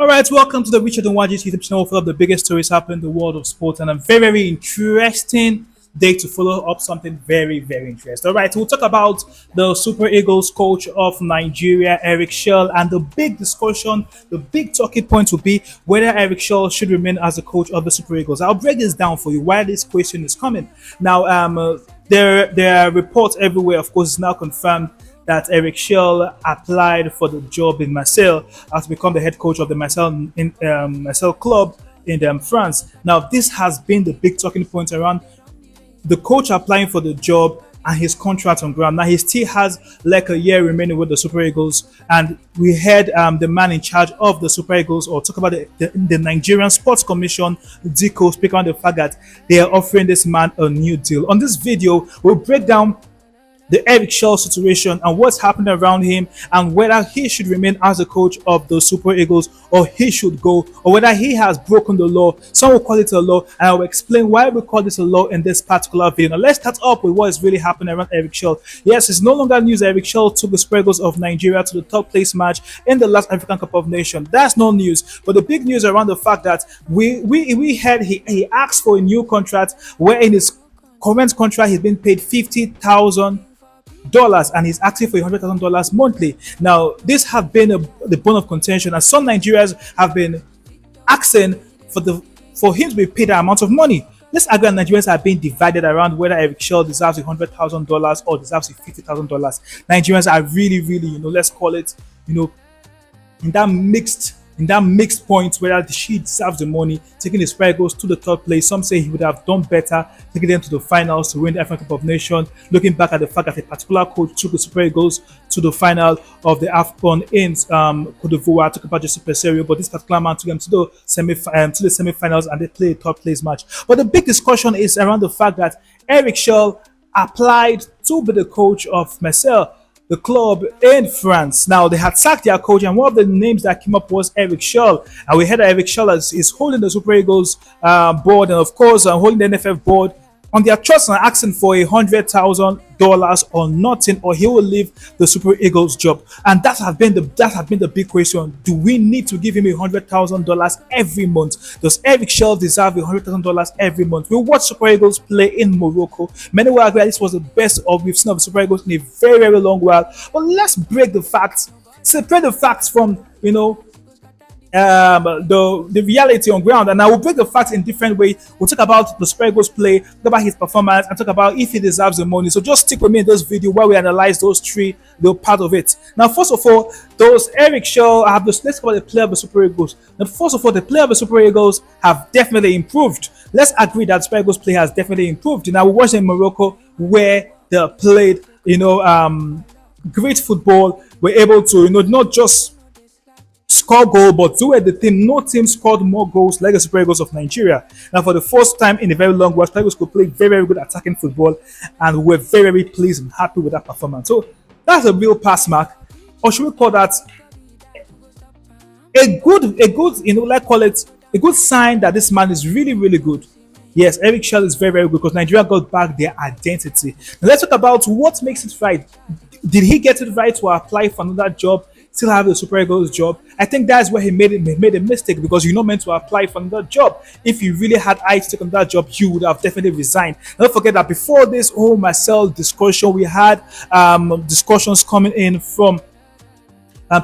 All right, welcome to the Richard and YG's YouTube channel full of the biggest stories happening in the world of sports and a very, very interesting day to follow up something very, very interesting. All right, we'll talk about the Super Eagles coach of Nigeria, Eric Chelle, and the big discussion, the big talking point will be whether Eric Chelle should remain as the coach of the Super Eagles. I'll break this down for you why this question is coming. Now, there are reports everywhere. Of course, it's now confirmed that Eric Chelle applied for the job in Marseille to become the head coach of the Marseille club in France. Now, this has been the big talking point around the coach applying for the job and his contract on ground. Now, he still has like a year remaining with the Super Eagles, and we heard the man in charge of the Super Eagles, or talk about the Nigerian Sports Commission, Diko, speak on the fact that they are offering this man a new deal. On this video, we'll break down the Eric Chelle situation and what's happening around him, and whether he should remain as the coach of the Super Eagles or he should go, or whether he has broken the law. Some will call it a law, and I will explain why we call this a law in this particular video. Now, let's start up with what is really happening around Eric Chelle. Yes, it's no longer news Eric Chelle took the Super Eagles of Nigeria to the top place match in the last African Cup of Nations. That's no news, but the big news around the fact that we heard he asked for a new contract, where in his current contract he's been paid $50,000 and he's asking for $100,000 monthly. Now, this have been the bone of contention, as some Nigerians have been asking for him to be paid that amount of money. Let's agree that Nigerians are being divided around whether Eric Chelle deserves $100,000 or deserves $50,000. Nigerians are really, let's call it, in that mixed point, whether she deserves the money, taking the Super Eagles to the third place. Some say he would have done better, taking them to the finals to win the African Cup of Nations. Looking back at the fact that a particular coach took the Super Eagles to the final of the AFCON in Cote d'Ivoire, talk about Jesse Peserio, but this particular man took them to the semi-finals and they played a third place match. But the big discussion is around the fact that Eric Chelle applied to be the coach of Marseille, the club in France. Now, they had sacked their coach, and one of the names that came up was Eric Chelle. And we heard that Eric Chelle is holding the Super Eagles board, and of course, holding the NFF board on their trust, and asking for $100,000 or nothing, or he will leave the Super Eagles job. And that has been the big question. Do we need to give him $100,000 every month? Does Eric Chelle deserve $100,000 every month? We watched Super Eagles play in Morocco. Many will agree this was the best we've seen of Super Eagles in a very, very long while. But let's break the facts, separate the facts from the reality on ground, and I will break the facts in different ways. We'll talk about the Super Eagles play, talk about his performance, and talk about if he deserves the money. So just stick with me in this video while we analyze those three, the part of it. Now, first of all, those Eric Chelle have this. Let's talk about the player of the Super Eagles. Now, first of all, the player of the Super Eagles have definitely improved. Let's agree that Super Eagles play has definitely improved. Now, we watched in Morocco where they played, great football. We're able to, not just score goal, but do at the team. No team scored more goals like the Super Eagles of Nigeria. Now, for the first time in a very long while, Super Eagles could play very, very good attacking football, and we're very, very pleased and happy with that performance. So that's a real pass mark, or should we call that a good, let's call it a good sign that this man is really, really good. Yes, Eric Chelle is very, very good because Nigeria got back their identity. Now, let's talk about what makes it right. Did he get it right to apply for another job, still have the Super Eagles job? I think that's where he made a mistake, because you're not meant to apply for another job. If you really had eyes to take on that job, you would have definitely resigned. Don't forget that before this whole Marseille discussion, we had discussions coming in from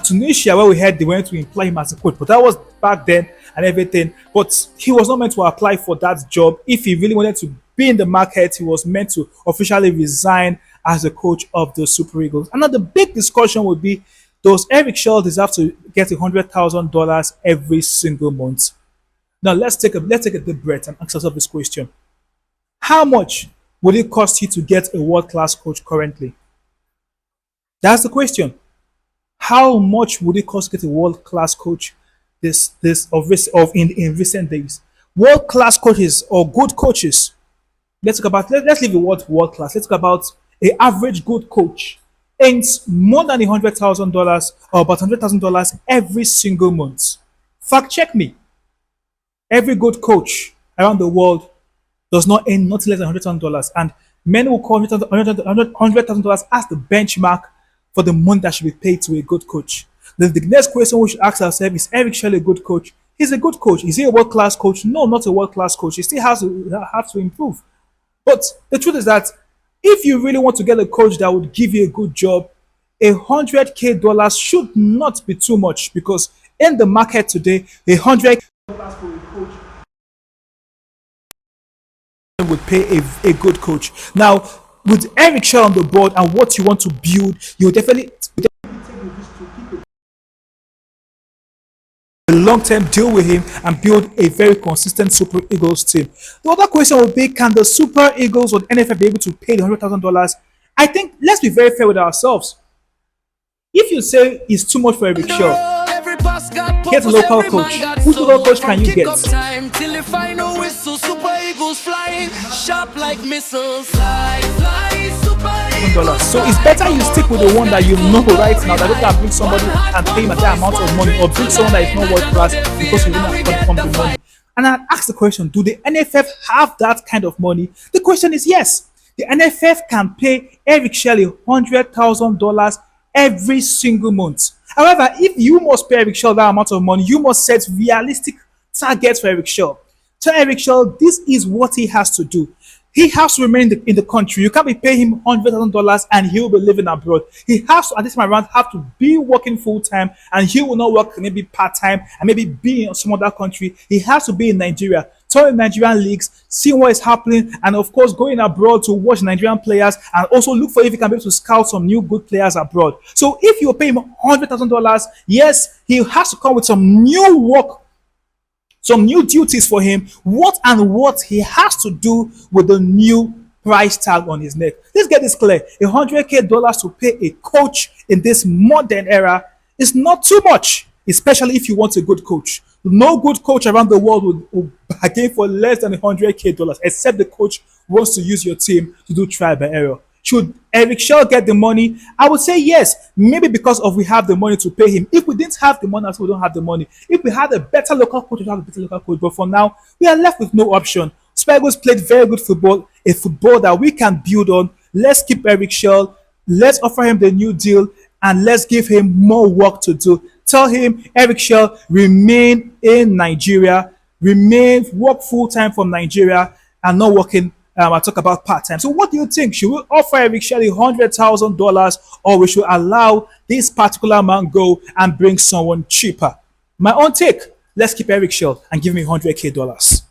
Tunisia, where we heard they went to employ him as a coach, but that was back then and everything. But he was not meant to apply for that job. If he really wanted to be in the market, he was meant to officially resign as the coach of the Super Eagles. Another big discussion would be, does Eric Chelle deserve to get $100,000 every single month? Now, let's take a deep breath and ask ourselves this question: how much would it cost you to get a world-class coach currently? That's the question. How much would it cost to get a world-class coach in recent days? World-class coaches or good coaches. Let's leave the word world-class. Let's talk about an average good coach earns more than $100,000 or about $100,000 every single month. Fact check me. Every good coach around the world does not earn nothing less than $100,000, and many will call $100,000 as the benchmark for the money that should be paid to a good coach. The next question we should ask ourselves is Eric Chelle a good coach? He's a good coach. Is he a world class coach? No, not a world class coach. He still has to have to improve. But the truth is that if you really want to get a coach that would give you a good job, $100K should not be too much because in the market today, $100K for a coach would pay a good coach. Now, with Eric Shaw on the board and what you want to build, you definitely take the risk to keep a long-term deal with him and build a very consistent Super Eagles team. The other question would be, can the Super Eagles or the NFL be able to pay the $100,000? I think let's be very fair with ourselves. If you say it's too much for Eric Shaw, get a local coach. Which local coach can you get? $1,000. So it's better you stick with the one that you know right now, that you can bring somebody and pay him that amount of money, or bring someone that is not world class because you don't have from the money. And I ask the question, do the NFF have that kind of money? The question is yes. The NFF can pay Eric Chelle $100,000 every single month. However, if you must pay Eric Chelle that amount of money, you must set realistic targets for Eric Chelle. Tell Eric Chelle this is what he has to do. He has to remain in the country. You can't be paying him $100,000 and he will be living abroad. He has to, at this time around, have to be working full time, and he will not work maybe part time and maybe be in some other country. He has to be in Nigeria, touring Nigerian leagues, seeing what is happening, and of course going abroad to watch Nigerian players and also look for if he can be able to scout some new good players abroad. So if you pay him $100,000, yes, he has to come with some new work, some new duties for him, what he has to do with the new price tag on his neck. Let's get this clear. $100K to pay a coach in this modern era is not too much, especially if you want a good coach. No good coach around the world will bargain for less than $100K, except the coach wants to use your team to do trial by error. Should Eric Shaw get the money? I would say yes. Maybe because of we have the money to pay him. If we didn't have the money, we don't have the money. If we had a better local coach, we have a better local coach. But for now, we are left with no option. SuperEagles played very good football, a football that we can build on. Let's keep Eric Shaw. Let's offer him the new deal, and let's give him more work to do. Tell him, Eric Shaw, remain in Nigeria, work full time from Nigeria, and not working. I talk about part time. So, what do you think? Should we offer Eric Chelle $100,000, or we should allow this particular man go and bring someone cheaper? My own take: let's keep Eric Chelle and give me $100K.